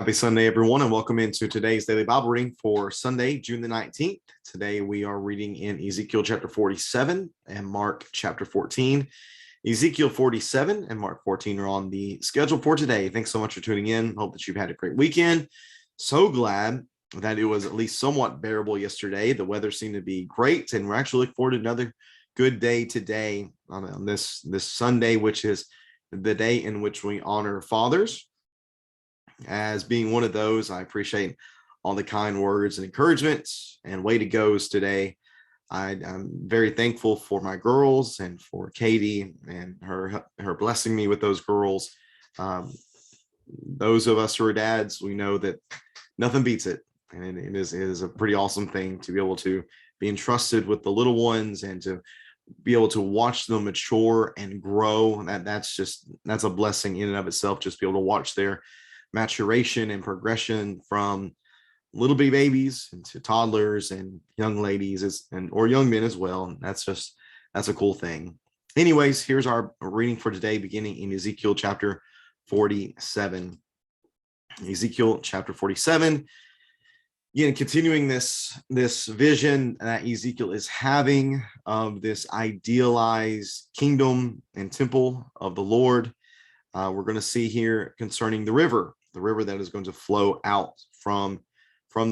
Happy Sunday, everyone, and welcome into today's daily Bible reading for Sunday, June the 19th. Today we are reading in Ezekiel chapter 47 and Mark chapter 14. Ezekiel 47 and Mark 14 are on the schedule for today. Thanks so much for tuning in. Hope that you've had a great weekend. So glad that it was at least somewhat bearable yesterday. The weather seemed to be great, and we're actually looking forward to another good day today on this Sunday, which is the day in which we honor fathers. As being one of those, I appreciate all the kind words and encouragements and way to goes today. I'm very thankful for my girls and for Katie and her blessing me with those girls. Those of us who are dads, we know that nothing beats it, and it is a pretty awesome thing to be able to be entrusted with the little ones and to be able to watch them mature and grow. That's a blessing in and of itself, just be able to watch their maturation and progression from little bitty babies into toddlers and young ladies or young men as well. That's a cool thing. Anyways, here's our reading for today, beginning in Ezekiel chapter 47. Ezekiel chapter 47. Again, continuing this vision that Ezekiel is having of this idealized kingdom and temple of the Lord. We're going to see here concerning the river that is going to flow out from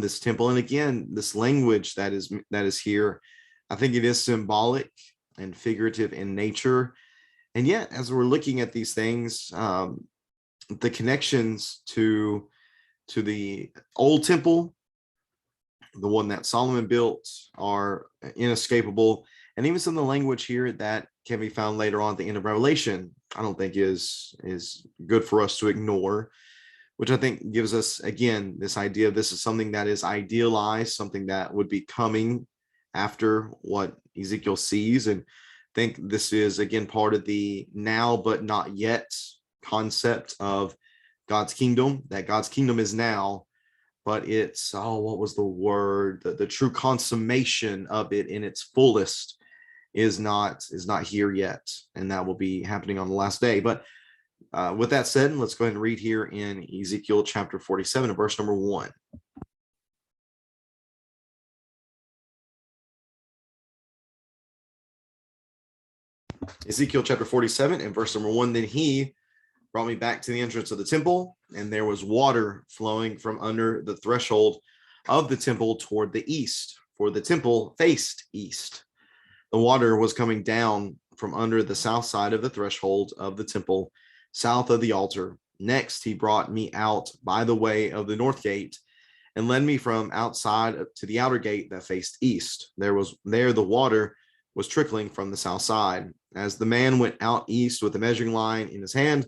this temple. And again, this language that is here, I think it is symbolic and figurative in nature. And yet, as we're looking at these things, the connections to the old temple, the one that Solomon built, are inescapable. And even some of the language here that can be found later on at the end of Revelation, I don't think is good for us to ignore, which I think gives us, again, this idea of this is something that is idealized, something that would be coming after what Ezekiel sees. And I think this is, again, part of the now but not yet concept of God's kingdom, that God's kingdom is now, but it's, what was the word? The true consummation of it in its fullest is not here yet, and that will be happening on the last day. But with that said, let's go ahead and read here in Ezekiel chapter 47 and verse number 1. Ezekiel chapter 47 and verse number 1. Then he brought me back to the entrance of the temple, and there was water flowing from under the threshold of the temple toward the east, for the temple faced east. The water was coming down from under the south side of the threshold of the temple, south of the altar. Next, he brought me out by the way of the north gate and led me from outside to the outer gate that faced east. There the water was trickling from the south side. As the man went out east with a measuring line in his hand,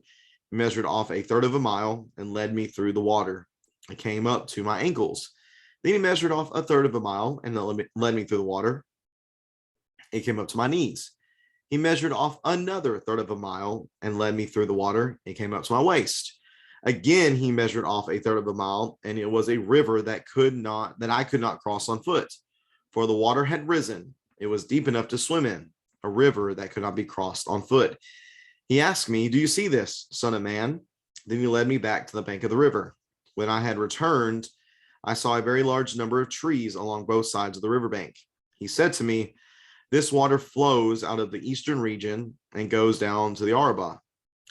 he measured off a third of a mile and led me through the water. I came up to my ankles. Then he measured off a third of a mile and led me through the water. It came up to my knees. He measured off another third of a mile and led me through the water. It came up to my waist. Again, he measured off a third of a mile, and it was a river that I could not cross on foot, for the water had risen. It was deep enough to swim in, a river that could not be crossed on foot. He asked me, "Do you see this, son of man?" Then he led me back to the bank of the river. When I had returned, I saw a very large number of trees along both sides of the riverbank. He said to me, "This water flows out of the eastern region and goes down to the Arabah.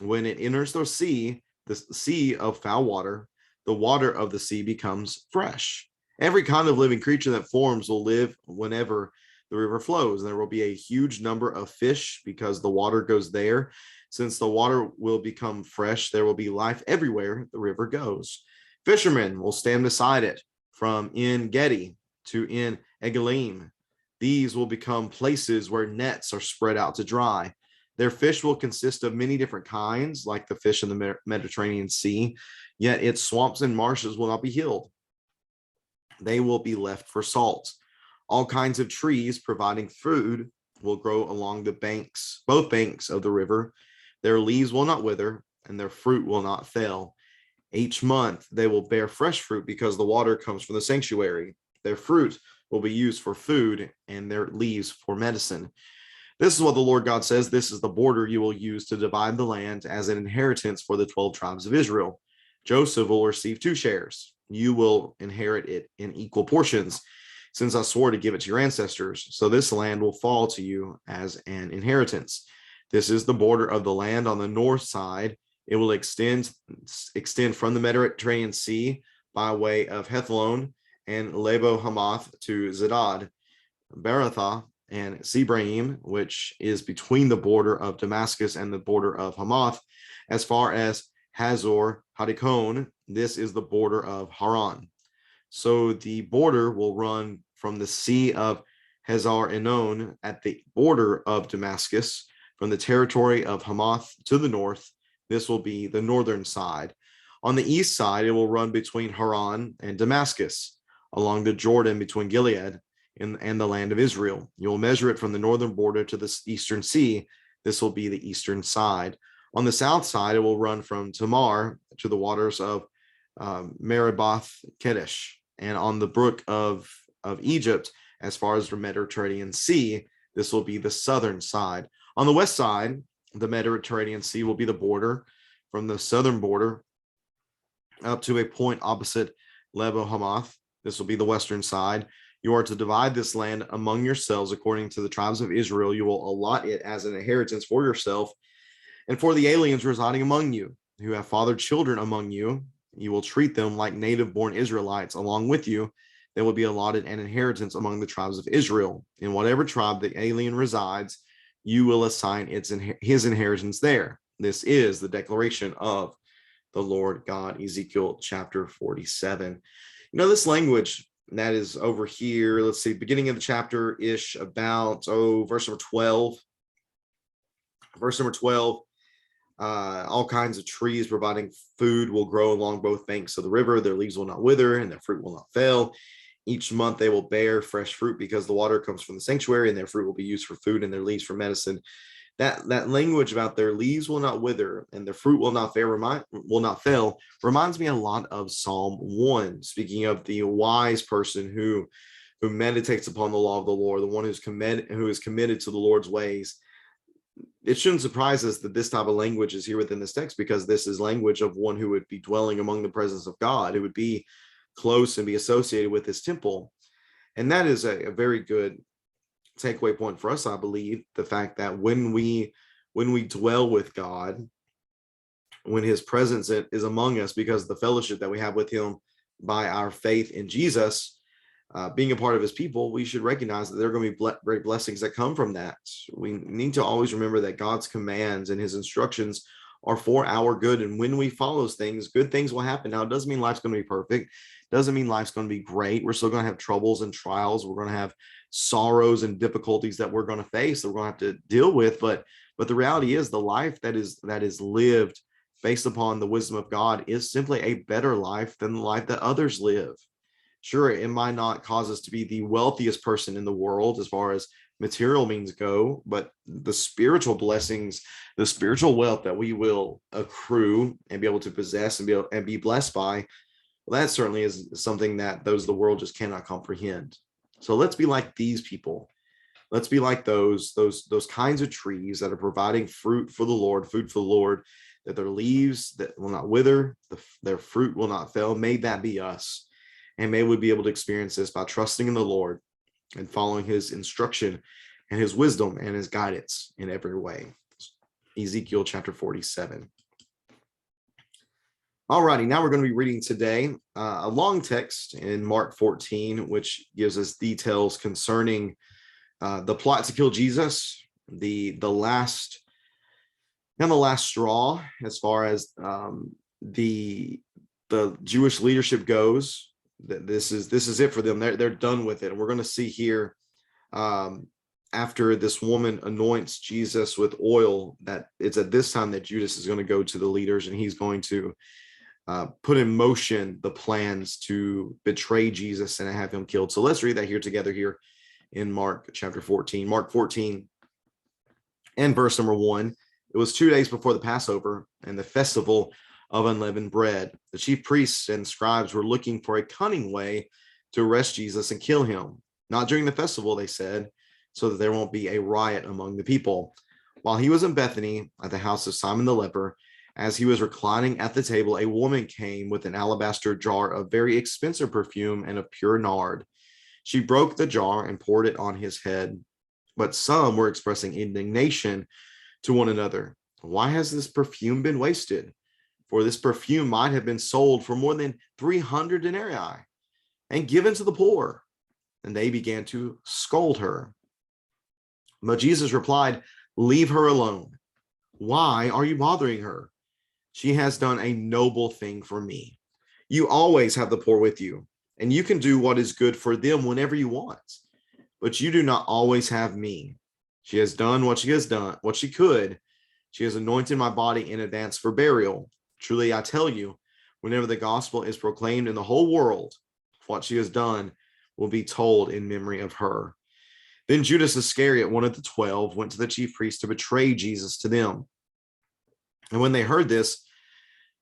When it enters the sea of foul water, the water of the sea becomes fresh. Every kind of living creature that forms will live whenever the river flows. There will be a huge number of fish because the water goes there. Since the water will become fresh, there will be life everywhere the river goes. Fishermen will stand beside it from En Gedi to En Egalim. These will become places where nets are spread out to dry. Their fish will consist of many different kinds, like the fish in the Mediterranean Sea, yet its swamps and marshes will not be healed. They will be left for salt. All kinds of trees providing food will grow along both banks of the river. Their leaves will not wither, and their fruit will not fail. Each month they will bear fresh fruit because the water comes from the sanctuary. Their fruit will be used for food and their leaves for medicine. This is what the Lord God says. This is the border you will use to divide the land as an inheritance for the 12 tribes of Israel. Joseph will receive 2 shares. You will inherit it in equal portions, since I swore to give it to your ancestors. So this land will fall to you as an inheritance. This is the border of the land on the north side. It will extend from the Mediterranean Sea by way of Hethlon and Lebo Hamath to Zedad, Beratha, and Sebraim, which is between the border of Damascus and the border of Hamath, as far as Hazor Hadikon. This is the border of Haran. So the border will run from the Sea of Hazar Enon at the border of Damascus, from the territory of Hamath to the north. This will be the northern side. On the east side, it will run between Haran and Damascus, along the Jordan between Gilead and the land of Israel. You will measure it from the northern border to the eastern sea. This will be the eastern side. On the south side, it will run from Tamar to the waters of Meribath Kedesh, and on the brook of Egypt, as far as the Mediterranean Sea. This will be the southern side. On the west side, the Mediterranean Sea will be the border from the southern border up to a point opposite Lebo Hamath. This will be the western side. You are to divide this land among yourselves according to the tribes of Israel. You will allot it as an inheritance for yourself and for the aliens residing among you, who have fathered children among you. You will treat them like native-born Israelites along with you. They will be allotted an inheritance among the tribes of Israel. In whatever tribe the alien resides, you will assign his inheritance there. This is the declaration of the Lord God. Ezekiel chapter 47. This language that is over here, let's see, beginning of the chapter-ish, about, verse number 12. Verse number 12, all kinds of trees providing food will grow along both banks of the river. Their leaves will not wither and their fruit will not fail. Each month they will bear fresh fruit because the water comes from the sanctuary, and their fruit will be used for food and their leaves for medicine. That language about their leaves will not wither and their fruit will not fail reminds me a lot of Psalm 1, speaking of the wise person who meditates upon the law of the Lord, the one who is committed to the Lord's ways. It shouldn't surprise us that this type of language is here within this text, because this is language of one who would be dwelling among the presence of God, who would be close and be associated with his temple. And that is a very good takeaway point for us, I believe, the fact that when we dwell with God, when his presence is among us, because of the fellowship that we have with him by our faith in Jesus, being a part of his people, we should recognize that there are going to be great blessings that come from that. We need to always remember that God's commands and his instructions are for our good. And when we follow those things, good things will happen. Now, it doesn't mean life's going to be perfect. Doesn't mean life's going to be great. We're still going to have troubles and trials. We're going to have sorrows and difficulties that we're going to face, that we're going to have to deal with. But the reality is, the life that is lived based upon the wisdom of God is simply a better life than the life that others live. Sure, it might not cause us to be the wealthiest person in the world as far as material means go, but the spiritual blessings, the spiritual wealth that we will accrue and be able to possess and be blessed by, well, that certainly is something that those of the world just cannot comprehend. So let's be like these people. Let's be like those kinds of trees that are providing fruit for the Lord, food for the Lord, that their leaves that will not wither, their fruit will not fail. May that be us. And may we be able to experience this by trusting in the Lord and following his instruction and his wisdom and his guidance in every way. Ezekiel chapter 47. All righty, now we're going to be reading today a long text in Mark 14, which gives us details concerning the plot to kill Jesus, the last straw as far as the Jewish leadership goes. This is it for them. They're done with it. And we're going to see here after this woman anoints Jesus with oil, that it's at this time that Judas is going to go to the leaders, and he's going to put in motion the plans to betray Jesus and have him killed. So let's read that here together here in Mark chapter 14. Mark 14 and verse number 1. It was 2 days before the Passover and the festival of unleavened bread. The chief priests and scribes were looking for a cunning way to arrest Jesus and kill him. Not during the festival, they said, so that there won't be a riot among the people. While he was in Bethany at the house of Simon the leper, As he was reclining at the table, a woman came with an alabaster jar of very expensive perfume and of pure nard. She broke the jar and poured it on his head. But some were expressing indignation to one another. Why has this perfume been wasted? For this perfume might have been sold for more than 300 denarii and given to the poor. And they began to scold her. But Jesus replied, "Leave her alone. Why are you bothering her? She has done a noble thing for me. You always have the poor with you, and you can do what is good for them whenever you want. But you do not always have me. She has done what she has done, what she could. She has anointed my body in advance for burial. Truly, I tell you, whenever the gospel is proclaimed in the whole world, what she has done will be told in memory of her." Then Judas Iscariot, one of the 12, went to the chief priests to betray Jesus to them. And when they heard this,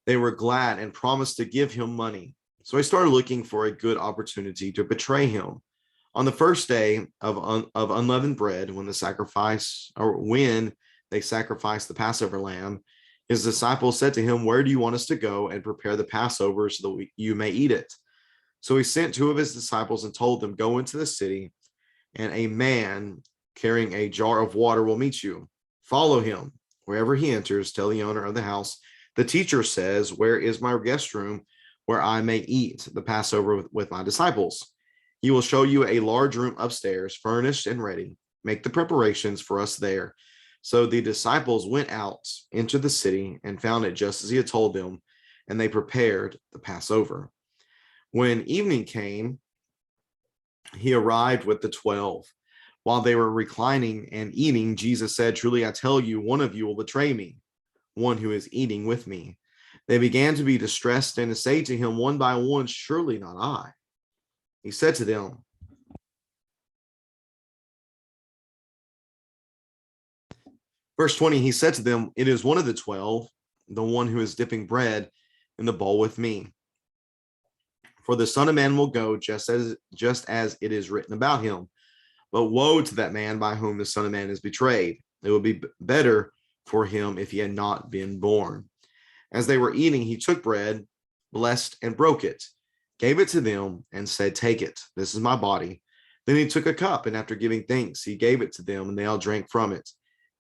they were glad and promised to give him money. So he started looking for a good opportunity to betray him. On the first day of unleavened bread, when they sacrificed the Passover lamb, his disciples said to him, "Where do you want us to go and prepare the Passover so that you may eat it?" So he sent two of his disciples and told them, "Go into the city, and a man carrying a jar of water will meet you. Follow him. Wherever he enters, tell the owner of the house, 'The teacher says, where is my guest room where I may eat the Passover with my disciples?' He will show you a large room upstairs, furnished and ready. Make the preparations for us there." So the disciples went out into the city and found it just as he had told them, and they prepared the Passover. When evening came, he arrived with the 12. While they were reclining and eating, Jesus said, "Truly, I tell you, one of you will betray me, one who is eating with me." They began to be distressed and to say to him one by one, "Surely not I." He said to them, verse 20, he said to them, "It is one of the 12, the one who is dipping bread in the bowl with me. For the Son of Man will go just as it is written about him. But woe to that man by whom the Son of Man is betrayed. It would be better for him if he had not been born." As they were eating, he took bread, blessed and broke it, gave it to them, and said, "Take it. This is my body." Then he took a cup, and after giving thanks, he gave it to them, and they all drank from it.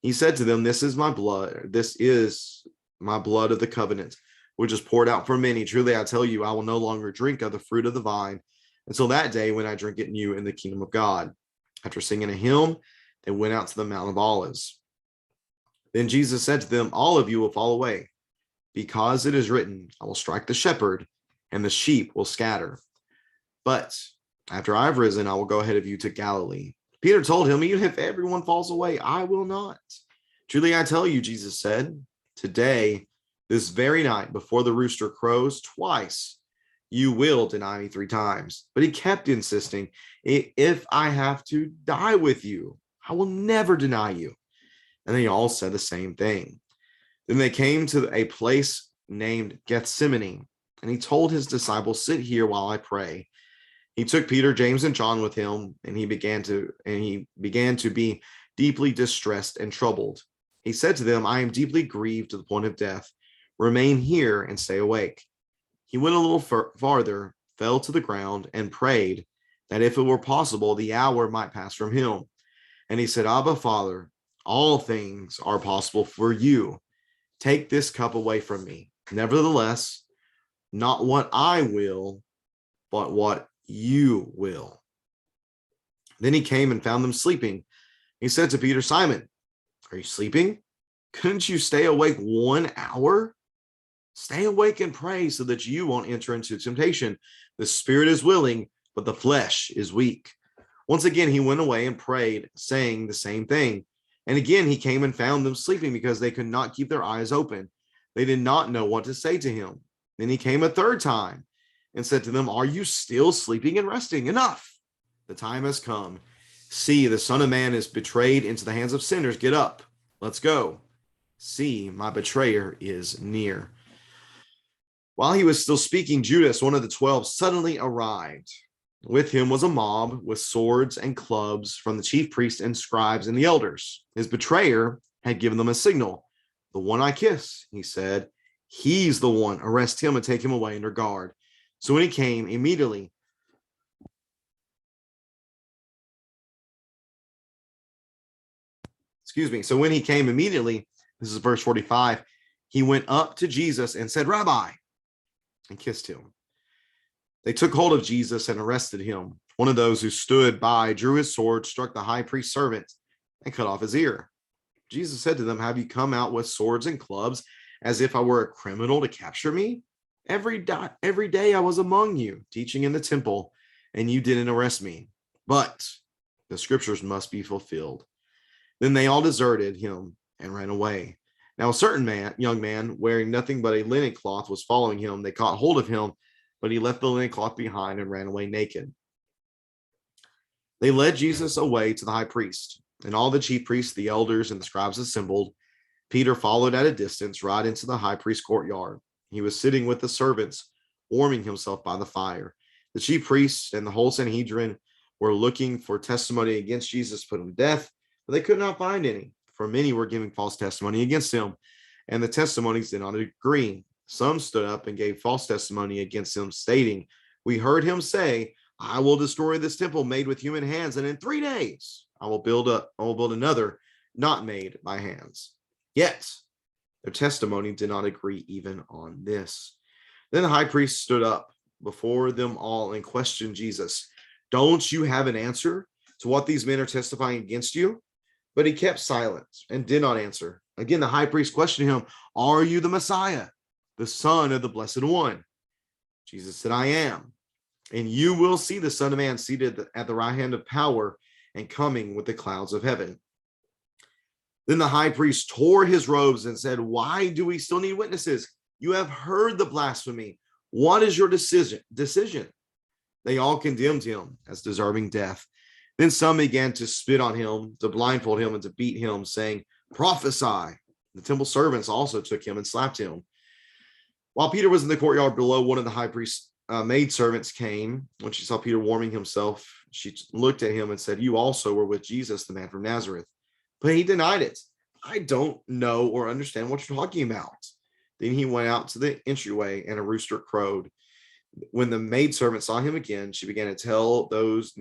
He said to them, "This is my blood. This is my blood of the covenant, which is poured out for many. Truly, I tell you, I will no longer drink of the fruit of the vine until that day when I drink it new in the kingdom of God." After singing a hymn, they went out to the Mount of Olives. Then Jesus said to them, "All of you will fall away, because it is written, I will strike the shepherd, and the sheep will scatter. But after I have risen, I will go ahead of you to Galilee." Peter told him, "Even if everyone falls away, I will not." "Truly, I tell you," Jesus said, "today, this very night, before the rooster crows twice, you will deny me 3 times." But he kept insisting, "If I have to die with you, I will never deny you." And they all said the same thing. Then they came to a place named Gethsemane, and he told his disciples, "Sit here while I pray." He took Peter, James, and John with him, and he began to be deeply distressed and troubled. He said to them, "I am deeply grieved to the point of death. Remain here and stay awake." He went a little farther, fell to the ground, and prayed that if it were possible, the hour might pass from him. And he said, "Abba, Father, all things are possible for you. Take this cup away from me. Nevertheless, not what I will, but what you will." Then he came and found them sleeping. He said to Peter, "Simon, are you sleeping? Couldn't you stay awake 1 hour? Stay awake and pray so that you won't enter into temptation. The spirit is willing, but the flesh is weak." Once again, he went away and prayed, saying the same thing. And again, he came and found them sleeping because they could not keep their eyes open. They did not know what to say to him. Then he came a third time and said to them, "Are you still sleeping and resting? Enough. The time has come. See, the Son of Man is betrayed into the hands of sinners. Get up. Let's go. See, my betrayer is near." While he was still speaking, Judas, one of the 12, suddenly arrived. With him was a mob with swords and clubs from the chief priests and scribes and the elders. His betrayer had given them a signal. "The one I kiss," he said, He's the one. Arrest him and take him away under guard. So when he came immediately, So when he came immediately, this is verse 45, he went up to Jesus and said, Rabbi, and kissed him. They took hold of Jesus and arrested him. One of those who stood by drew his sword, struck the high priest's servant, and cut off his ear. Jesus said to them, have you come out with swords and clubs as if I were a criminal to capture me? Every day I was among you, teaching in the temple, and you didn't arrest me. But the scriptures must be fulfilled. Then they all deserted him and ran away. Now a certain young man, wearing nothing but a linen cloth, was following him. They caught hold of him, but he left the linen cloth behind and ran away naked. They led Jesus away to the high priest, and all the chief priests, the elders, and the scribes assembled. Peter followed at a distance right into the high priest's courtyard. He was sitting with the servants, warming himself by the fire. The chief priests and the whole Sanhedrin were looking for testimony against Jesus to put him to death, but they could not find any, for many were giving false testimony against him, and the testimonies did not agree. Some stood up and gave false testimony against him, stating, we heard him say, I will destroy this temple made with human hands, and in 3 days I will build another not made by hands. Yet their testimony did not agree even on this. Then the high priest stood up before them all and questioned Jesus. Don't you have an answer to what these men are testifying against you? But he kept silent and did not answer. Again, the high priest questioned him, are you the Messiah, the Son of the Blessed One? Jesus said, I am. And you will see the Son of Man seated at the right hand of power and coming with the clouds of heaven. Then the high priest tore his robes and said, why do we still need witnesses? You have heard the blasphemy. What is your decision? They all condemned him as deserving death. Then some began to spit on him, to blindfold him, and to beat him, saying, prophesy. The temple servants also took him and slapped him. While Peter was in the courtyard below, one of the high priest's maidservants came. When she saw Peter warming himself, she looked at him and said, you also were with Jesus, the man from Nazareth. But he denied it. I don't know or understand what you're talking about. Then he went out to the entryway, and a rooster crowed. When the maidservant saw him again, she began to tell those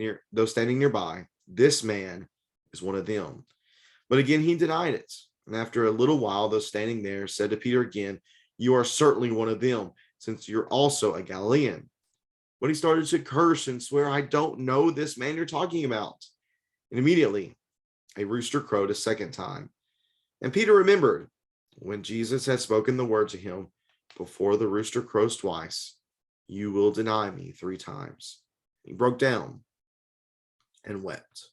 standing nearby, this man is one of them. But again, he denied it. And after a little while, those standing there said to Peter again, you are certainly one of them, since you're also a Galilean. But he started to curse and swear, I don't know this man you're talking about. And immediately a rooster crowed a second time. And Peter remembered when Jesus had spoken the word to him, before the rooster crows twice, you will deny me 3 times. He broke down and wept.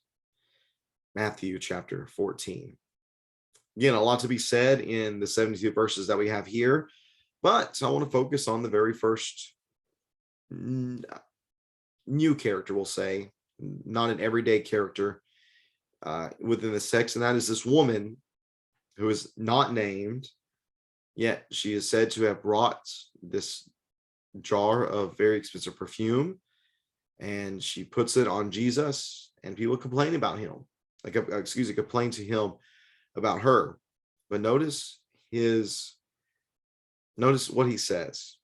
Matthew chapter 14. Again, a lot to be said in the 72 verses that we have here, but I want to focus on the very first new character, we'll say, not an everyday character within the text, and that is this woman who is not named, yet she is said to have brought this jar of very expensive perfume, and she puts it on Jesus, and people complain about him, complain to him about her. But notice what he says.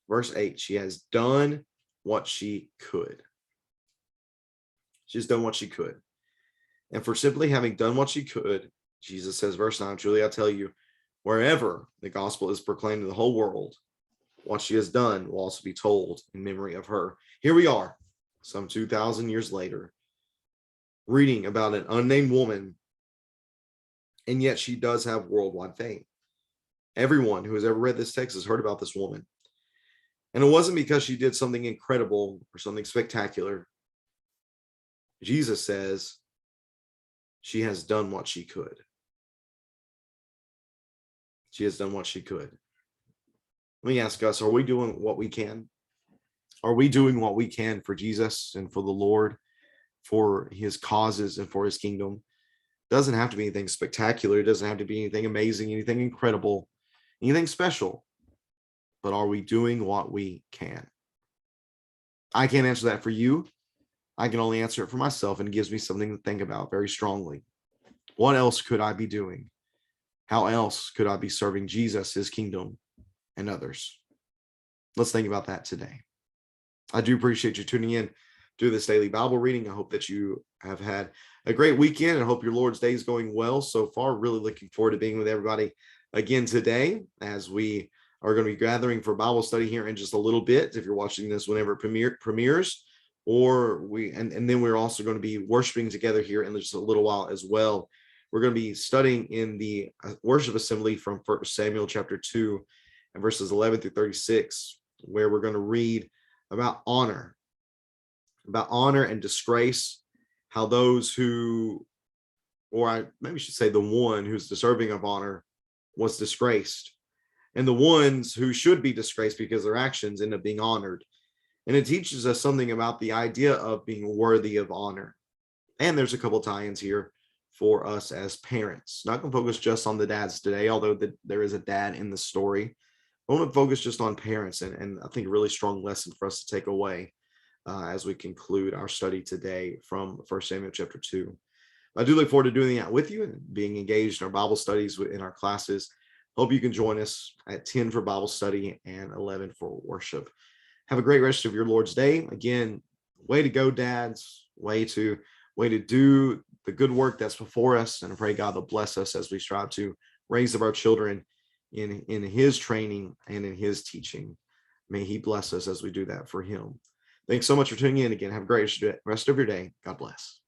Verse 8, she has done what she could. She's done what she could. And for simply having done what she could, Jesus says, verse 9, truly I tell you, wherever the gospel is proclaimed to the whole world, what she has done will also be told in memory of her. Here we are, some 2,000 years later, reading about an unnamed woman, and yet she does have worldwide fame. Everyone who has ever read this text has heard about this woman. And it wasn't because she did something incredible or something spectacular. Jesus says she has done what she could. She has done what she could. Let me ask us, are we doing what we can? Are we doing what we can for Jesus and for the Lord, for his causes and for his kingdom? It doesn't have to be anything spectacular. It doesn't have to be anything amazing, anything incredible, anything special. But are we doing what we can? I can't answer that for you. I can only answer it for myself, and it gives me something to think about very strongly. What else could I be doing? How else could I be serving Jesus, his kingdom, and others. Let's think about that today. I do appreciate you tuning in to this daily Bible reading. I hope that you have had a great weekend, and I hope your Lord's Day is going well so far. Really looking forward to being with everybody again today, as we are going to be gathering for Bible study here in just a little bit. If you're watching this whenever it premieres, or and then we're also going to be worshiping together here in just a little while as well. We're going to be studying in the worship assembly from 1 Samuel chapter 2 and verses 11 through 36, where we're going to read about honor and disgrace, how those who, or I maybe should say the one who's deserving of honor was disgraced, and the ones who should be disgraced because their actions end up being honored. And it teaches us something about the idea of being worthy of honor. And there's a couple tie-ins here for us as parents. Not going to focus just on the dads today, although there is a dad in the story. I want to focus just on parents, and I think a really strong lesson for us to take away as we conclude our study today from 1 Samuel chapter 2. I do look forward to doing that with you and being engaged in our Bible studies in our classes. Hope you can join us at 10 for Bible study and 11 for worship. Have a great rest of your Lord's Day. Again, way to go, dads. Way to do the good work that's before us. And I pray God will bless us as we strive to raise up our children in his training and in his teaching. May he bless us as we do that for him. Thanks so much for tuning in again. Have a great rest of your day. God bless.